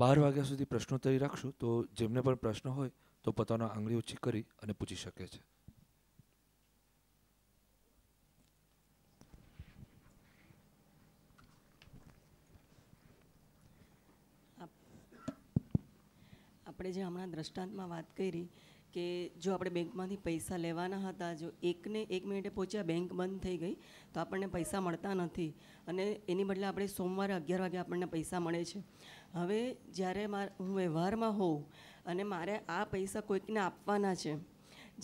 12 વાગ્યા સુધી પ્રશ્નોત્તરી રાખશું, તો જેમને પણ પ્રશ્ન હોય તો પોતાનો આંગળી ઊંચી કરી અને પૂછી શકે છે. આપણે જે હમણાં દ્રષ્ટાંતમાં વાત કરી કે જો આપણે બેંકમાંથી પૈસા લેવાના હતા, જો 1 મિનિટે પહોંચ્યા બેંક બંધ થઈ ગઈ તો આપણને પૈસા મળતા નથી, અને એની બદલે આપણે સોમવારે 11 વાગે આપણને પૈસા મળે છે. હવે જ્યારે હું વ્યવહારમાં હોઉં અને મારે આ પૈસા કોઈકને આપવાના છે,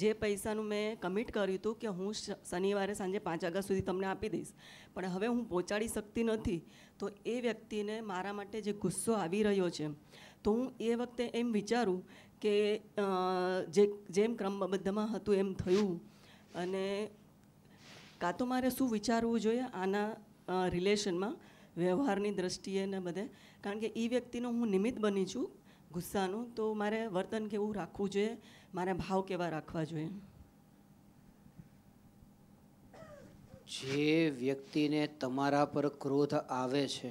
જે પૈસાનું મેં કમિટ કર્યું હતું કે હું શનિવારે સાંજે 5 વાગ્યા સુધી તમને આપી દઈશ, પણ હવે હું પહોંચાડી શકતી નથી, તો એ વ્યક્તિને મારા માટે જે ગુસ્સો આવી રહ્યો છે, તો હું એ વખતે એમ વિચારું કે જેમ ક્રમબદ્ધમાં હતું એમ થયું, અને કાં તો મારે શું વિચારવું જોઈએ આના રિલેશનમાં, વ્યવહારની દ્રષ્ટિએ ને બધે, કારણ કે એ વ્યક્તિનો હું નિમિત્ત બની છું ગુસ્સાનું, તો મારે વર્તન કેવું રાખવું જોઈએ, મારે ભાવ કેવા રાખવા જોઈએ? જે વ્યક્તિને તમારા પર ક્રોધ આવે છે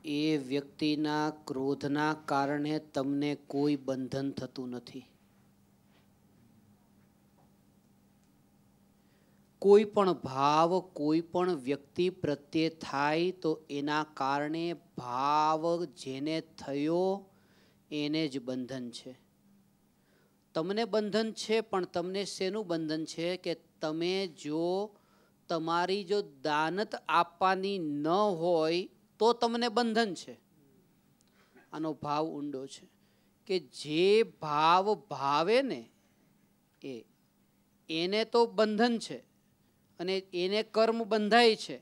એ વ્યક્તિના ક્રોધના કારણે તમને કોઈ બંધન થતું નથી. કોઈ પણ ભાવ કોઈ પણ વ્યક્તિ પ્રત્યે થાય તો એના કારણે ભાવ જેને થયો એને જ બંધન છે. તમને બંધન છે, પણ તમને શેનું બંધન છે કે તમે જો તમારી જો દાનત આપવાની ન હોય તો તમને બંધન છે. આનો ભાવ ઊંડો છે કે જે ભાવ ભાવે ને એને તો બંધન છે અને એને કર્મ બંધાય છે,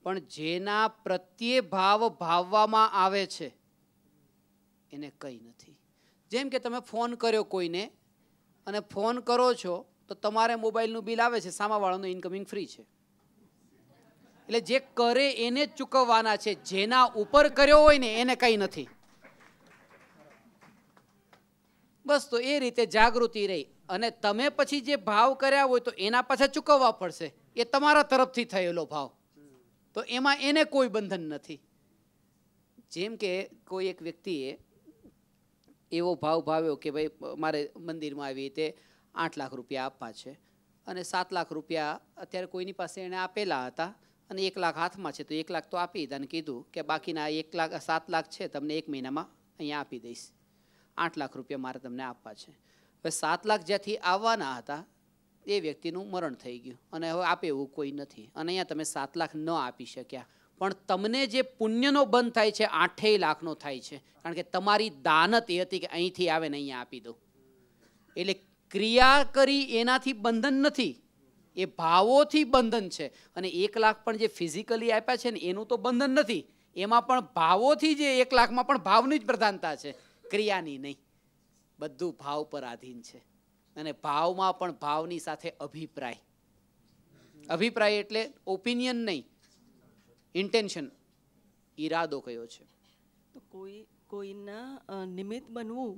પણ જેના પ્રત્યે ભાવ ભાવવામાં આવે છે એને કંઈ નથી. જેમ કે તમે ફોન કર્યો કોઈને અને ફોન કરો છો તો તમારે મોબાઈલનું બિલ આવે છે, સામાવાળાનું ઇન્કમિંગ ફ્રી છે. એટલે જે કરે એને જ ચૂકવવાના છે, જેના ઉપર કર્યો હોય ને એને કંઈ નથી. બસ તો એ રીતે જાગૃતિ રહી, અને તમે પછી જે ભાવ કર્યા હોય તો એના પાછા ચૂકવવા પડશે, એ તમારા તરફથી થયેલો ભાવ, તો એમાં એને કોઈ બંધન નથી. જેમ કે કોઈ એક વ્યક્તિએ એવો ભાવ ભાવ્યો કે ભાઈ મારે મંદિરમાં આવી રીતે 8 લાખ રૂપિયા આપવા છે, અને 7 લાખ રૂપિયા અત્યારે કોઈની પાસે એને આપેલા હતા, અને 1 લાખ હાથમાં છે, તો 1 લાખ તો આપી દીધા અને કીધું કે બાકીના 7 લાખ છે તમને 1 મહિનામાં અહીંયા આપી દઈશ. 8 લાખ રૂપિયા મારે તમને આપવા છે. હવે 7 લાખ જ્યાંથી આવવાના હતા એ વ્યક્તિનું મરણ થઈ ગયું, અને હવે આપે એવું કોઈ નથી, અને અહીંયા તમે 7 લાખ ન આપી શક્યા, પણ તમને જે પુણ્યનો બંધ થાય છે 8 લાખનો થાય છે, કારણ કે તમારી દાનત એ હતી કે અહીંથી આવે ને અહીંયા આપી દો. એટલે ક્રિયા કરી એનાથી બંધન નથી, એ ભાવોથી બંધન છે. અને 1 લાખ પણ જે ફિઝિકલી આપ્યા છે ને એનું તો બંધન નથી, એમાં પણ ભાવોથી જે 1 લાખમાં પણ ભાવની જ પ્રધાનતા છે, ક્રિયાની નહીં. બધું ભાવ પર આધીન છે, અને ભાવમાં પણ ભાવની સાથે અભિપ્રાય. અભિપ્રાય એટલે ઓપિનિયન નહીં, ઇન્ટેન્શન, ઈરાદો કયો છે. તો કોઈના નિમિત્ત બનવું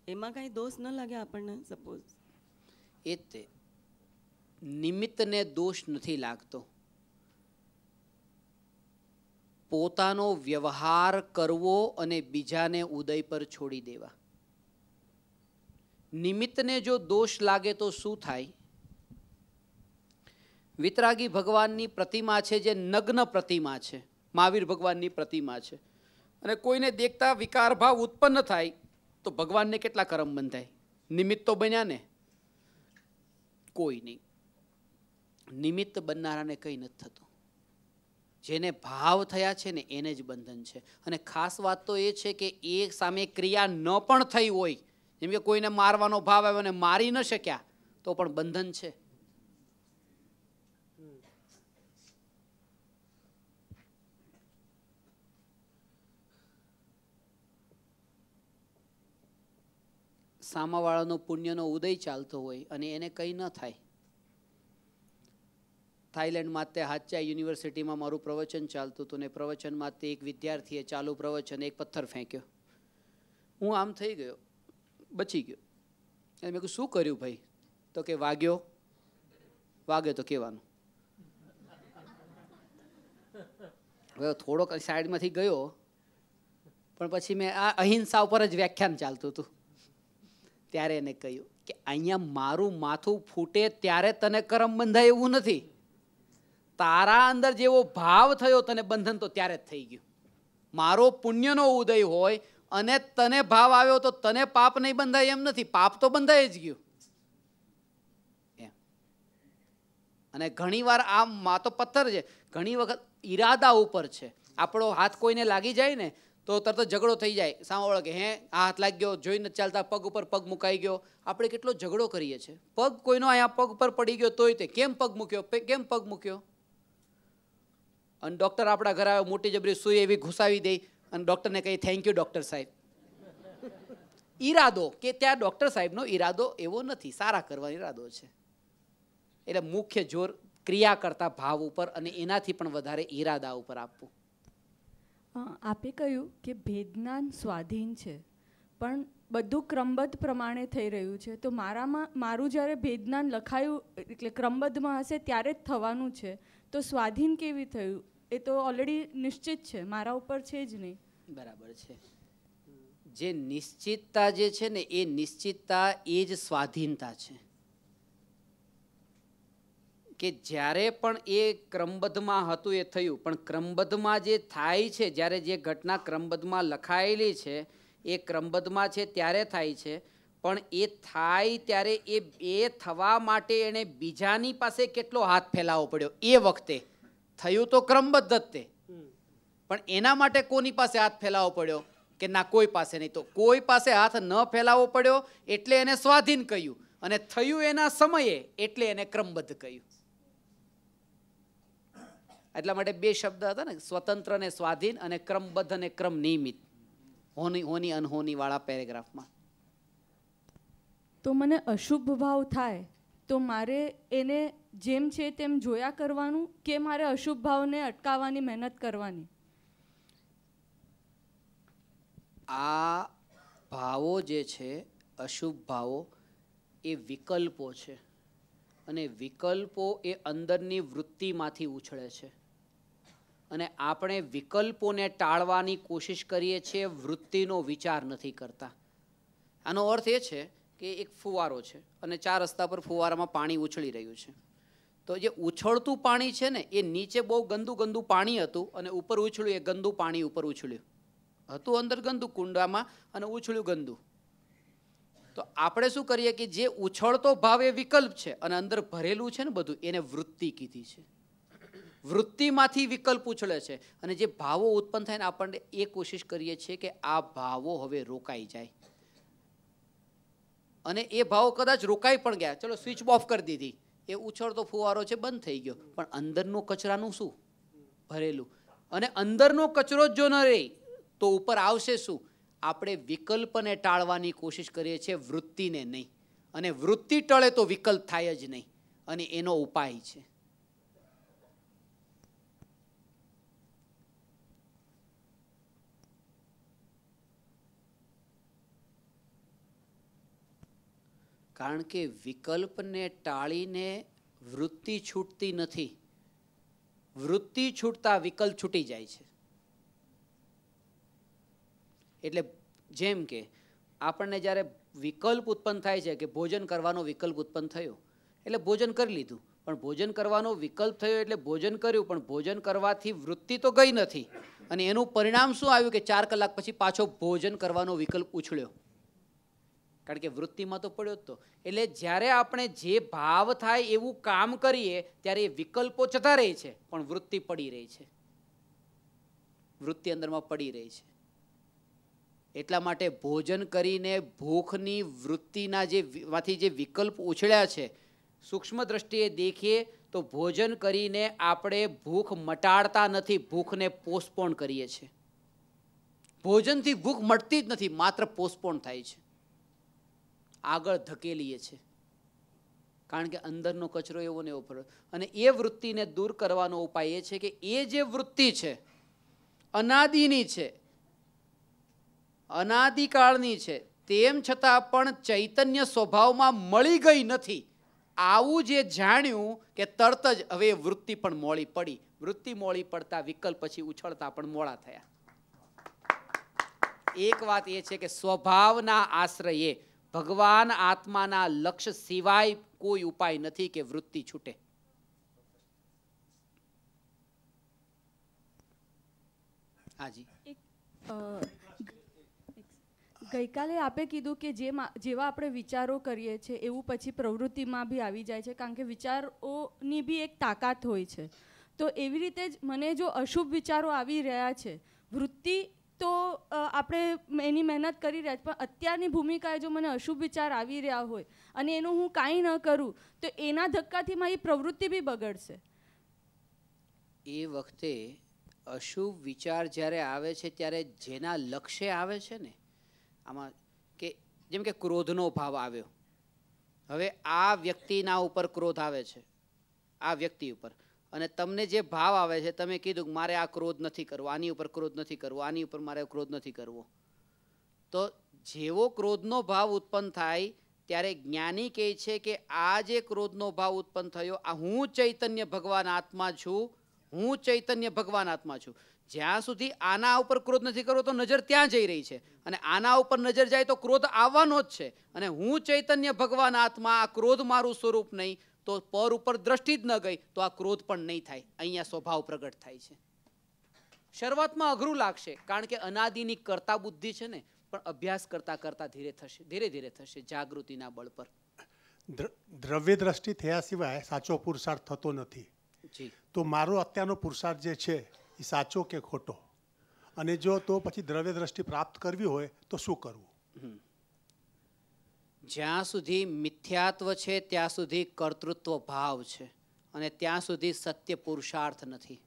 એમાં કાંઈ દોષ ન લાગે આપણને? સપોઝ એ તે નિમિત્તને દોષ નથી લાગતો, પોતાનો વ્યવહાર કરવો અને બીજાને ઉદય પર છોડી દેવા. નિમિત્તને જો દોષ લાગે તો શું થાય? વિતરાગી ભગવાનની પ્રતિમા છે, જે નગ્ન પ્રતિમા છે, મહાવીર ભગવાનની પ્રતિમા છે, અને કોઈને દેખતા વિકાર ભાવ ઉત્પન્ન થાય તો ભગવાનને કેટલા કરમ બંધાય? નિમિત્ત તો બન્યા ને? કોઈ નહીં. નિમિત્ત બનનારાને કંઈ નથી થતું, જેને ભાવ થયા છે ને એને જ બંધન છે. અને ખાસ વાત તો એ છે કે એ સામે ક્રિયા ન પણ થઈ હોય, જેમ કે કોઈને મારવાનો ભાવ આવ્યો ને મારી ન શક્યા તો પણ બંધન છે. સામાવાળાનો પુણ્યનો ઉદય ચાલતો હોય અને એને કંઈ ન થાય. થાઈલેન્ડમાં તે હાચા યુનિવર્સિટીમાં મારું પ્રવચન ચાલતું હતું, ને પ્રવચનમાં તે એક વિદ્યાર્થીએ ચાલુ પ્રવચન એક પથ્થર ફેંક્યો. હું આમ થઈ ગયો, બચી ગયો. અને મેં કહ્યું શું કર્યું ભાઈ? તો કે વાગ્યો. વાગ્યો તો કહેવાનું હવે થોડોક સાઈડમાંથી ગયો, પણ પછી મેં આ અહિંસા ઉપર જ વ્યાખ્યાન ચાલતું હતું ત્યારે એને કહ્યું કે અહીંયા મારું માથું ફૂટે ત્યારે તને કરમ બંધાય એવું નથી. તારા અંદર જેવો ભાવ થયો તને બંધન તો ત્યારે જ થઈ ગયું. મારો પુણ્યનો ઉદય હોય અને તને ભાવ આવ્યો તો તને પાપ નહીં બંધાય એમ નથી, પાપ તો બંધાય જ ગયું એમ. અને ઘણીવાર આ માતો પથ્થર છે, ઘણી વખત ઈરાદા ઉપર છે. આપણો હાથ કોઈને લાગી જાય ને તો તરત ઝઘડો થઈ જાય. સાંભળો કે હે આ હાથ લાગી ગયો, જોઈ નથી ચાલતા, પગ ઉપર પગ મુકાઈ ગયો. આપણે કેટલો ઝઘડો કરીએ છીએ. પગ કોઈનો અહીંયા પગ ઉપર પડી ગયો તોય તે કેમ પગ મૂક્યો, કેમ પગ મૂક્યો. અને ડૉક્ટર આપણા ઘરે આવે, મોટી જબરી સુઈ એવી ઘુસાવી દે અને ડૉક્ટરને કહી થેન્ક યુ ડૉક્ટર સાહેબ. ઈરાદો કે ત્યાં ડૉક્ટર સાહેબનો ઈરાદો એવો નથી, સારા કરવાનો ઈરાદો છે. એટલે મુખ્ય જોર ક્રિયા કરતા ભાવ ઉપર અને એનાથી પણ વધારે ઈરાદા ઉપર આપવું. આપે કહ્યું કે ભેદજ્ઞાન સ્વાધીન છે, પણ બધું ક્રમબદ્ધ પ્રમાણે થઈ રહ્યું છે. તો મારું જ્યારે ભેદજ્ઞાન લખાયું એટલે ક્રમબદ્ધમાં હશે ત્યારે જ થવાનું છે, તો સ્વાધીન કેવી થયું? એ તો ઓલરેડી નિશ્ચિત છે, મારા ઉપર છે જ નહીં. બરાબર છે. જે નિશ્ચિતતા જે છે ને એ નિશ્ચિતતા એ જ સ્વાધીનતા છે. કે જ્યારે પણ એ ક્રમબદ્ધમાં હતું એ થયું, પણ ક્રમબદ્ધમાં જે થાય છે, જ્યારે જે ઘટના ક્રમબદ્ધમાં લખાયેલી છે એ ક્રમબદ્ધમાં છે ત્યારે થાય છે, પણ એ થાય ત્યારે એ થવા માટે એણે બીજાની પાસે કેટલો હાથ ફેલાવવો પડ્યો. એ વખતે થયું તો ક્રમબદ્ધ જ તે, પણ એના માટે કોની પાસે હાથ ફેલાવવો પડ્યો કે ના કોઈ પાસે નહીં. તો કોઈ પાસે હાથ ન ફેલાવવો પડ્યો એટલે એને સ્વાધીન કહ્યું, અને થયું એના સમયે એટલે એને ક્રમબદ્ધ કહ્યું. એટલા માટે બે શબ્દ હતા ને, સ્વતંત્ર ને સ્વાધીન, અને ક્રમબદ્ધ અને ક્રમ નિયમિત, હોની અનહોની વાળા પેરેગ્રાફમાં. તો મને અશુભ ભાવ થાય તો મારે એને જેમ છે તેમ જોયા કરવાનું કે મારે અશુભ ભાવને અટકાવવાની મહેનત કરવાની? આ ભાવો જે છે અશુભ ભાવો એ વિકલ્પો છે, અને વિકલ્પો એ અંદરની વૃત્તિમાંથી ઉછળે છે, અને આપણે વિકલ્પોને ટાળવાની કોશિશ કરીએ છીએ, વૃત્તિનો વિચાર નથી કરતા. આનો અર્થ એ છે કે એક ફુવારો છે અને 4 રસ્તા પર ફુવારામાં પાણી ઉછળી રહ્યું છે. તો જે ઉછળતું પાણી છે ને એ નીચે બહુ ગંદુ પાણી હતું અને ઉપર ઉછળ્યું, એ ગંદુ પાણી ઉપર ઉછળ્યું હતું, અંદર ગંદુ કુંડામાં, અને ઉછળ્યું ગંદુ. તો આપણે શું કરીએ કે જે ઉછળતો ભાવ એ વિકલ્પ છે અને અંદર ભરેલું છે ને બધું, એને વૃત્તિ કીધી છે. વૃત્તિમાંથી વિકલ્પ ઉછળે છે, અને જે ભાવો ઉત્પન્ન થાય ને આપણને એ કોશિશ કરીએ છીએ કે આ ભાવો હવે રોકાઈ જાય. અને એ ભાવો કદાચ રોકાઈ પણ ગયા, ચલો સ્વિચ ઓફ કરી દીધી, એ ઉછળતો ફુવારો છે બંધ થઈ ગયો, પણ અંદરનો કચરાનું શું ભરેલું. અને અંદરનો કચરો જો ન રહે તો ઉપર આવશે શું? આપણે વિકલ્પને ટાળવાની કોશિશ કરીએ છીએ, વૃત્તિને નહીં. અને વૃત્તિ ટળે તો વિકલ્પ થાય જ નહીં, અને એનો ઉપાય છે. કારણ કે વિકલ્પને ટાળીને વૃત્તિ છૂટતી નથી, વૃત્તિ છૂટતા વિકલ્પ છૂટી જાય છે. એટલે જેમ કે આપણને જ્યારે વિકલ્પ ઉત્પન્ન થાય છે કે ભોજન કરવાનો વિકલ્પ ઉત્પન્ન થયો એટલે ભોજન કરી લીધું, પણ ભોજન કરવાનો વિકલ્પ થયો એટલે ભોજન કર્યું, પણ ભોજન કરવાથી વૃત્તિ તો ગઈ નથી, અને એનું પરિણામ શું આવ્યું કે 4 કલાક પછી પાછો ભોજન કરવાનો વિકલ્પ ઉછળ્યો, કારણ કે વૃત્તિમાં તો પડ્યો જ તો. એટલે જ્યારે આપણે જે ભાવ થાય એવું કામ કરીએ ત્યારે એ વિકલ્પો જતા રહે છે, પણ વૃત્તિ પડી રહી છે, વૃત્તિ અંદરમાં પડી રહી છે. એટલા માટે ભોજન કરીને ભૂખની વૃત્તિના માંથી જે વિકલ્પ ઉછળ્યા છે, સૂક્ષ્મ દ્રષ્ટિએ દેખીએ તો ભોજન કરીને આપણે ભૂખ મટાડતા નથી, ભૂખને પોસ્ટપોન કરીએ છીએ. ભોજનથી ભૂખ મટતી જ નથી, માત્ર પોસ્ટપોન થાય છે, આગળ ધકેલીએ છીએ, કારણ કે અંદરનો કચરો એવો ને એવો પડ્યો. અને એ વૃત્તિને દૂર કરવાનો ઉપાય એ છે કે એ જે વૃત્તિ છે અનાદિની છે, અનાદિકાળની છે, તેમ છતાં પણ ચૈતન્ય સ્વભાવમાં મળી ગઈ નથી, આવું જે જાણ્યું કે તરત જ હવે વૃત્તિ પણ મોડી પડી. વૃત્તિ મોડી પડતા વિકલ્પ પછી ઉછળતા પણ મોડા થયા. એક વાત એ છે કે સ્વભાવના આશ્રયે ભગવાન આત્માના લક્ષ્ય સિવાય કોઈ ઉપાય નથી કે વૃત્તિ છૂટે. હાજી. ગઈકાલે આપે કીધું કે જેવા આપણે વિચારો કરીએ છીએ એવું પછી પ્રવૃત્તિમાં બી આવી જાય છે, કારણ કે વિચારોની બી એક તાકાત હોય છે. તો એવી રીતે જ મને જો અશુભ વિચારો આવી રહ્યા છે, વૃત્તિ તો આપણે એની મહેનત કરી રહ્યા છીએ, પણ અત્યારની ભૂમિકાએ જો મને અશુભ વિચાર આવી રહ્યા હોય અને એનું હું કાંઈ ન કરું તો એના ધક્કાથી મારી પ્રવૃત્તિ બી બગડશે. એ વખતે અશુભ વિચાર જ્યારે આવે છે ત્યારે જેના લક્ષ્ય આવે છે ને, આમાં કે જેમ કે ક્રોધનો ભાવ આવ્યો, હવે આ વ્યક્તિના ઉપર ક્રોધ આવે છે, આ વ્યક્તિ ઉપર, અને તમને જે ભાવ આવે છે તમે કીધું કે મારે આ ક્રોધ નથી કરવો, આની ઉપર ક્રોધ નથી કરવો, આની ઉપર મારે ક્રોધ નથી કરવો. તો જેવો ક્રોધનો ભાવ ઉત્પન્ન થાય ત્યારે જ્ઞાની કહે છે કે આ જે ક્રોધનો ભાવ ઉત્પન્ન થયો, આ હું ચૈતન્ય ભગવાન આત્મા છું, હું ચૈતન્ય ભગવાન આત્મા છું. જ્યાં સુધી આના ઉપર ક્રોધ નથી કરવો તો નજર ત્યાં જઈ રહી છે, અને આના ઉપર નજર જાય તો ક્રોધ આવવાનો જ છે. અને હું ચૈતન્ય ભગવાન આત્મા, આ ક્રોધ મારું સ્વરૂપ નહીં, તો પર ઉપર દ્રષ્ટિ જ ન ગઈ તો આ ક્રોધ પણ નહીં થાય. અહીંયા સ્વભાવ પ્રગટ થાય છે. શરૂઆતમાં અઘરું લાગશે, કારણ કે અનાદિની કરતા બુદ્ધિ છે ને, પણ અભ્યાસ કરતા કરતા ધીરે ધીરે થશે જાગૃતિના બળ પર. દ્રવ્ય દ્રષ્ટિ થયા સિવાય સાચો પુરુષાર્થ થતો નથી. જી. તો મારો અત્યારનો પુરુષાર્થ જે છે એ સાચો કે ખોટો, અને જો તો પછી દ્રવ્ય દ્રષ્ટિ પ્રાપ્ત કરવી હોય તો શું કરવું? જ્યાં સુધી મિથ્યાત્વ છે ત્યાં સુધી કર્તૃત્વ ભાવ છે, અને ત્યાં સુધી સત્ય પુરુષાર્થ નથી.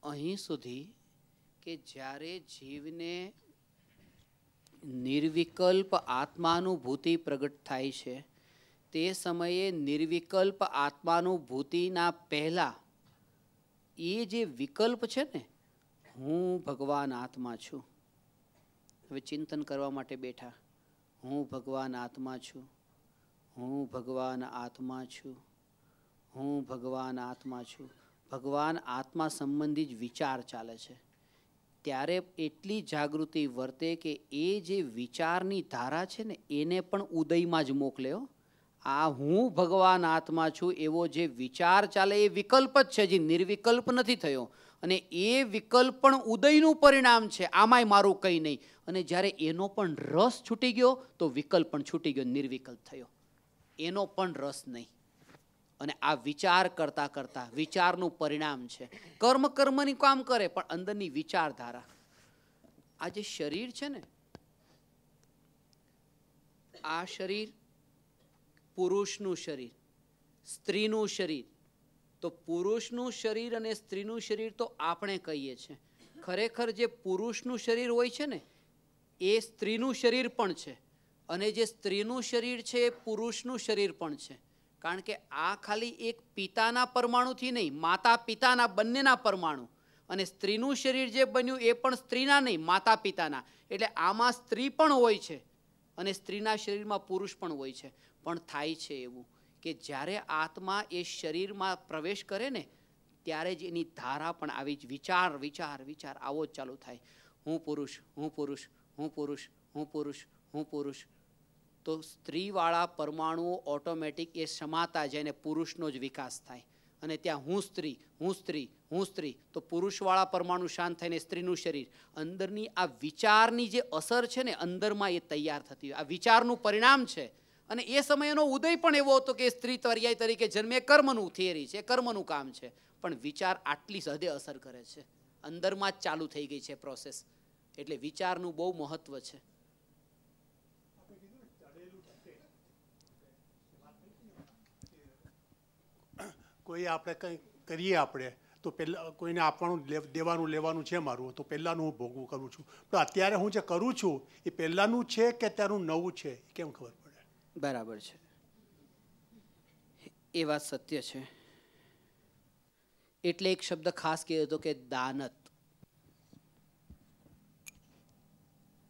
અહીં સુધી કે જ્યારે જીવને નિર્વિકલ્પ આત્માનુભૂતિ પ્રગટ થાય છે, તે સમયે નિર્વિકલ્પ આત્માનુભૂતિના પહેલા એ જે વિકલ્પ છે ને, હું ભગવાન આત્મા છું. હવે ચિંતન કરવા માટે બેઠા, હું ભગવાન આત્મા છું, હું ભગવાન આત્મા છું, હું ભગવાન આત્મા છું. ભગવાન આત્મા સંબંધી જ વિચાર ચાલે છે. ત્યારે એટલી જાગૃતિ વર્તે કે એ જે વિચારની ધારા છે ને એને પણ ઉદયમાં જ મોકલે. આ હું ભગવાન આત્મા છું એવો જે વિચાર ચાલે એ વિકલ્પ જ છે, જે નિર્વિકલ્પ નથી થયો. અને એ વિકલ્પ પણ ઉદયનું પરિણામ છે, આમાંય મારું કંઈ નહીં. અને જ્યારે એનો પણ રસ છૂટી ગયો તો વિકલ્પ પણ છૂટી ગયો, નિર્વિકલ્પ થયો. એનો પણ રસ નહીં. અને આ વિચાર કરતા કરતા વિચારનું પરિણામ છે. કર્મની કામ કરે પણ અંદરની વિચારધારા. આ જે શરીર છે ને, આ શરીર પુરુષનું શરીર, સ્ત્રીનું શરીર. તો પુરુષનું શરીર અને સ્ત્રીનું શરીર તો આપણે કહીએ છીએ. ખરેખર જે પુરુષનું શરીર હોય છે ને એ સ્ત્રીનું શરીર પણ છે, અને જે સ્ત્રીનું શરીર છે એ પુરુષનું શરીર પણ છે. કારણ કે આ ખાલી એક પિતાના પરમાણુથી નહીં, માતા પિતાના બંનેના પરમાણુ. અને સ્ત્રીનું શરીર જે બન્યું એ પણ સ્ત્રીના નહીં, માતા પિતાના. એટલે આમાં સ્ત્રી પણ હોય છે અને સ્ત્રીના શરીરમાં પુરુષ પણ હોય છે. પણ થાય છે એવું કે જ્યારે આત્મા એ શરીરમાં પ્રવેશ કરે ને ત્યારે જ એની ધારા પણ આવી જ વિચાર વિચાર વિચાર આવો જ ચાલુ થાય. હું પુરુષ, હું પુરુષ, હું પુરુષ, હું પુરુષ, હું પુરુષ. તો સ્ત્રીવાળા પરમાણુઓ ઓટોમેટિક એ સમાતા જાય, પુરુષનો જ વિકાસ થાય. અને ત્યાં હું સ્ત્રી, હું સ્ત્રી, હું સ્ત્રી. તો પુરુષવાળા પરમાણુ શાંત થઈને સ્ત્રીનું શરીર. અંદરની આ વિચારની જે અસર છે ને અંદરમાં એ તૈયાર થતી હોય, આ વિચારનું પરિણામ છે. અને એ સમયનો ઉદય પણ એવો હતો કે સ્ત્રી પર્યાય તરીકે જન્મે, કર્મનું થિયરી છે, કર્મનું કામ છે. પણ વિચાર આટલી હદે અસર કરે છે, અંદરમાં જ ચાલુ થઈ ગઈ છે પ્રોસેસ. એટલે વિચારનું બહુ મહત્વ છે. કોઈ આપણે કંઈ કરીએ આપણે તો પહેલાં કોઈને આપવાનું દેવાનું લેવાનું છે મારું, તો પહેલાંનું હું ભોગવું કરું છું. પણ અત્યારે હું જે કરું છું એ પહેલાંનું છે કે અત્યારનું નવું છે, કેમ ખબર પડે? બરાબર છે, એ વાત સત્ય છે. એટલે એક શબ્દ ખાસ કહેતો હતો કે દાનત.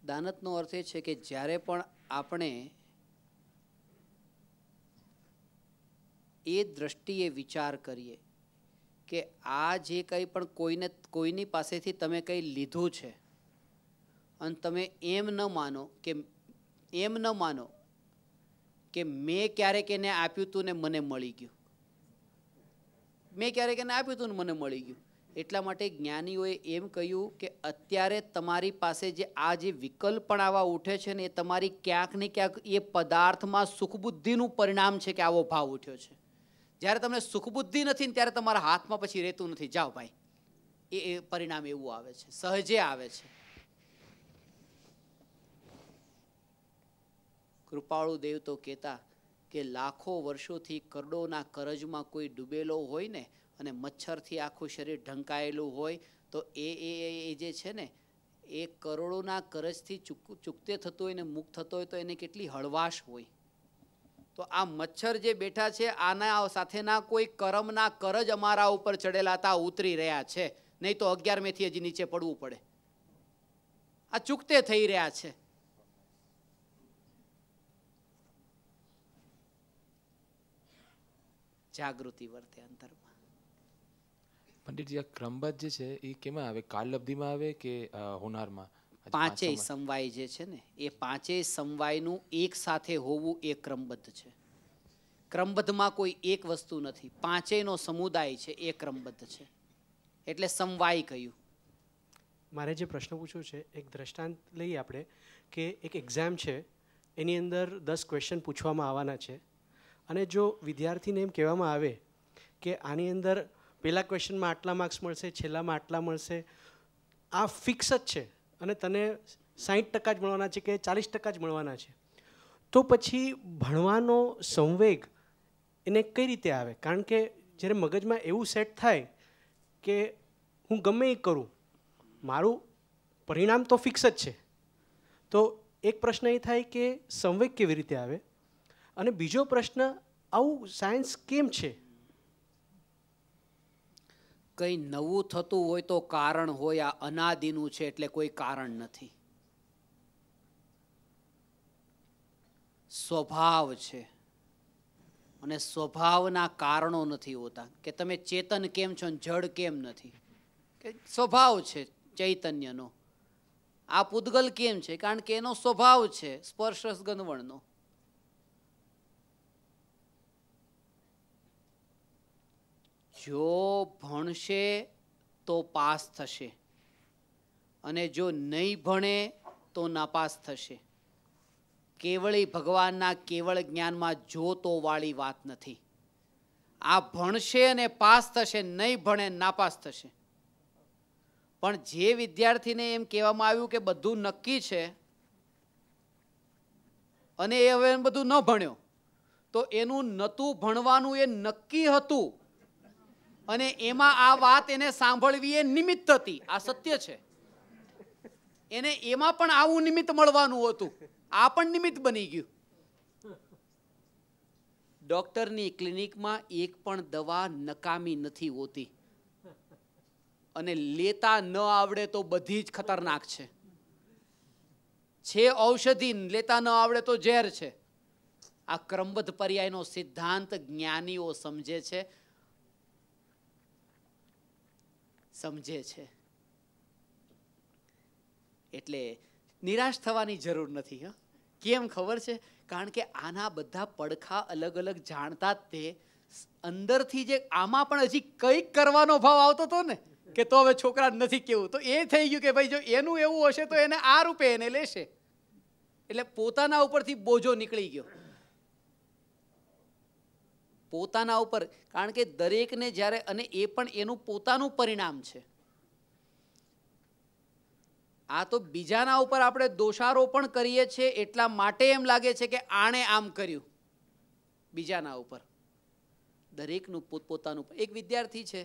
દાનતનો અર્થ એ છે કે જ્યારે પણ આપણે એ દ્રષ્ટિએ વિચાર કરીએ કે આ જે કંઈ પણ કોઈની પાસેથી તમે કંઈ લીધું છે અને તમે એમ ન માનો કે મેં ક્યારેક એને આપ્યું હતું ને મને મળી ગયું, મેં ક્યારેક એને આપ્યું હતું ને મને મળી ગયું. એટલા માટે જ્ઞાનીઓએ એમ કહ્યું કે અત્યારે તમારી પાસે જે આ જે વિકલ્પણ આવા ઉઠે છે ને એ તમારી ક્યાંક ને ક્યાંક એ પદાર્થમાં સુખબુદ્ધિનું પરિણામ છે કે આવો ભાવ ઉઠ્યો છે. જ્યારે તમને સુખબુદ્ધિ નથી ને ત્યારે તમારા હાથમાં પછી રહેતું નથી. જાઓ ભાઈ, એ પરિણામ એવું આવે છે, સહજે આવે છે. કૃપાળુ દેવ તો કહેતા કે લાખો વર્ષોથી કરડોના કરજમાં કોઈ ડૂબેલો હોય ને અને મચ્છરથી આખું શરીર ઢંકાયેલું હોય તો એ જે છે ને એ કરોડોના કરજથી ચૂકતે થતો હોય ને મુક્ત થતો હોય તો એને કેટલી હળવાશ હોય. તો આ મચ્છર જે બેઠા છે આના સાથેના કોઈ કરમના કરજ અમારા ઉપર ચડેલા હતા, ઉતરી રહ્યા છે. નહીં તો 11મેથી હજી નીચે પડવું પડે. આ ચૂકતે થઈ રહ્યા છે. જાગૃતિ વર્તે અંતરમાં. પંડિતજી, આ ક્રમબદ્ધ જે છે એ કેમાં આવે? કાલલબ્ધિમાં આવે કે હોનારમાં? પાંચેય સમવાય જે છે ને એ પાંચેય સમવાયનું એક સાથે હોવું એ ક્રમબદ્ધ છે. ક્રમબદ્ધમાં કોઈ એક વસ્તુ નથી, પાંચેયનો સમુદાય છે એ ક્રમબદ્ધ છે, એટલે સમવાય કહ્યું. મારે જે પ્રશ્ન પૂછવું છે, એક દ્રષ્ટાંત લઈએ આપણે કે એક એક્ઝામ છે, એની અંદર 10 ક્વેશ્ચન પૂછવામાં આવવાના છે અને જો વિદ્યાર્થીને એમ કહેવામાં આવે કે આની અંદર પહેલા ક્વેશ્ચનમાં આટલા માર્ક્સ મળશે, છેલ્લામાં આટલા મળશે, આ ફિક્સ જ છે અને તને 60% જ મળવાના છે કે 40% જ મળવાના છે, તો પછી ભણવાનો સંવેગ એને કઈ રીતે આવે? કારણ કે જ્યારે મગજમાં એવું સેટ થાય કે હું ગમે એ કરું, મારું પરિણામ તો ફિક્સ જ છે, તો એક પ્રશ્ન એ થાય કે સંવેગ કેવી રીતે આવે? અને બીજો પ્રશ્ન, આવું સાયન્સ કેમ છે? કંઈ નવું થતું હોય તો કારણ હોય. આ અનાદિનું છે એટલે કોઈ કારણ નથી. સ્વભાવ છે અને સ્વભાવના કારણો નથી હોતા. કે તમે ચેતન કેમ છો ને જડ કેમ નથી, કે સ્વભાવ છે ચૈતન્યનો. આ પૂતગલ કેમ છે? કારણ કે એનો સ્વભાવ છે સ્પર્શ રસ ગંધ વર્ણનો. જો ભણશે તો પાસ થશે અને જો નહીં ભણે તો નાપાસ થશે. કેવળી ભગવાનના કેવળ જ્ઞાનમાં જો તો વાળી વાત નથી. આ ભણશે અને પાસ થશે, નહીં ભણે નાપાસ થશે. પણ જે વિદ્યાર્થીને એમ કહેવામાં આવ્યું કે બધું નક્કી છે અને એ હવે બધું ન ભણ્યો, તો એનું નહોતું ભણવાનું એ નક્કી હતું અને એમાં આ વાત એને સાંભળવી એ નિમિત્ત હતી. આ સત્ય છે. એને એમાં પણ આવું નિમિત્ત મળવાનું હતું, આ પણ નિમિત્ત બની ગયું. ડોક્ટરની ક્લિનિકમાં એક પણ દવા નકામી નથી હોતી અને લેતા ન આવડે તો બધી જ ખતરનાક છે. ઔષધિ, લેતા ન આવડે તો ઝેર છે. આ ક્રમબદ્ધ પર્યાયનો સિદ્ધાંત જ્ઞાનીઓ સમજે છે. એટલે નિરાશ થવાની જરૂર નથી. કેમ ખબર છે? કારણ કે આના બધા પડખા અલગ અલગ જાણતા જ તે અંદરથી જે આમાં પણ હજી કંઈક કરવાનો ભાવ આવતો હતો ને કે તો હવે છોકરા નથી કેવું, તો એ થઈ ગયું કે ભાઈ જો એનું એવું હશે તો એને આ રૂપે એને લેશે. એટલે પોતાના ઉપરથી બોજો નીકળી ગયો. પોતાના ઉપર, કારણ કે દરેકને જ્યારે, અને એ પણ એનું પોતાનું પરિણામ છે. આ તો બીજાના ઉપર આપણે દોષારોપણ કરીએ છીએ એટલા માટે એમ લાગે છે કે આણે આમ કર્યું બીજાના ઉપર. દરેકનું પોતપોતાનું. એક વિદ્યાર્થી છે,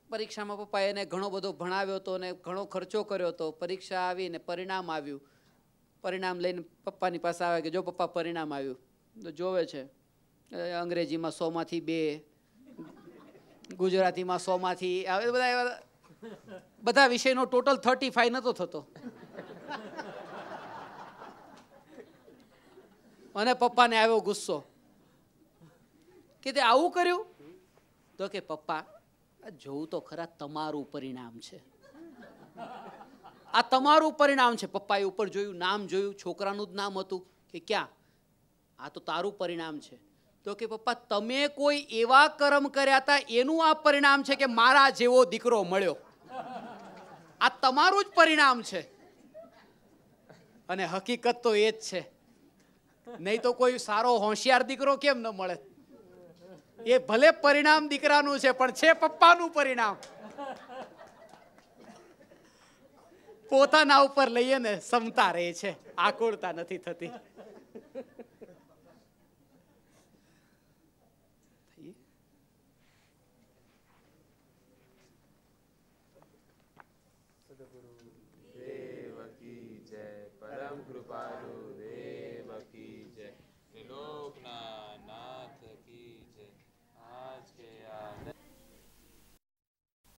પરીક્ષામાં પપ્પાએ એને ઘણો બધો ભણાવ્યો હતો અને ઘણો ખર્ચો કર્યો હતો. પરીક્ષા આવીને પરિણામ આવ્યું. પરિણામ લઈને પપ્પાની પાસે આવે કે જો પપ્પા પરિણામ આવ્યું. તો જોવે છે, અંગ્રેજીમાં 100માંથી 2, ગુજરાતીમાં 100માંથી બધા વિષયનો ટોટલ 35 નતો થતો. અને પપ્પાને આવ્યો ગુસ્સો કે તે આવું કર્યું? તો કે પપ્પા આ જોવું તો ખરા, તમારું પરિણામ છે, આ તમારું પરિણામ છે. પપ્પાએ ઉપર જોયું, નામ જોયું, છોકરાનું જ નામ હતું. કે ક્યાં? આ તો તારું પરિણામ છે. તો કે પપ્પા તમે કોઈ એવા કર્મ કર્યા હતા એનું આ પરિણામ છે કે મારા જેવો દીકરો મળ્યો, આ તમારું જ પરિણામ છે. અને હકીકત તો એ જ છે, નહીં તો કોઈ સારો હોશિયાર દીકરો કેમ ન મળે? એ ભલે પરિણામ દીકરાનું છે પણ છે પપ્પાનું પરિણામ. પોતાના ઉપર લઈએ ને સમતા રહે છે, આકુળતા નથી થતી. દેવકી જય, પરમ કૃપાળુ